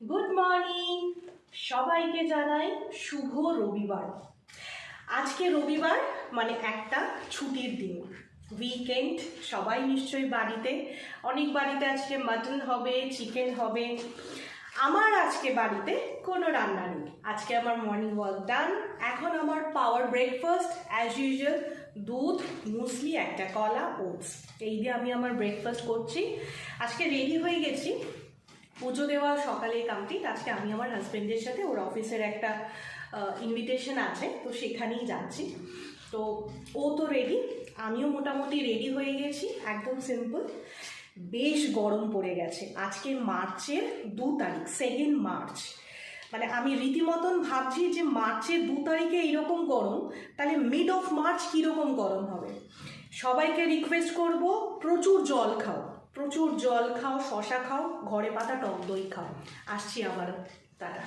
Good morning, সবাইকে জানাই শুভ রবিবার। আজকে রবিবার মানে একটা ছুটির দিন, উইকেন্ড। সবাই নিশ্চয়ই বাড়িতে, অনেক বাড়িতে আজকে মাটন হবে, চিকেন হবে। আমার আজকে বাড়িতে কোনো রান্না নেই। আজকে আমার মর্নিং ওয়াক ডান। এখন আমার পাওয়ার ব্রেকফাস্ট অ্যাজ ইউজুয়াল, দুধ, মুসলি, একটা কলা, ওটস, এই দিয়ে আমি আমার ব্রেকফাস্ট করছি। আজকে রেডি হয়ে গেছি, পুজো দেওয়া সকালে কমপ্লিট। আজকে আমি আমার হাজব্যান্ডের সাথে ওর অফিসের একটা ইনভিটেশন আছে, তো সেখানেই যাচ্ছি। তো ও তো রেডি, আমিও মোটামুটি রেডি হয়ে গেছি, একদম সিম্পল। বেশ গরম পড়ে গেছে। আজকে মার্চের 2 তারিখ, 2 মার্চ। মানে আমি রীতিমতন ভাবছি যে মার্চের 2 তারিখে এইরকম গরম, তাহলে মিড অফ মার্চ কীরকম গরম হবে। সবাইকে রিকোয়েস্ট করব, প্রচুর জল খাও, প্রচুর জল খাও, শশা খাও, ঘরে পাতা টক দই খাও। আসছি আবার, তারা।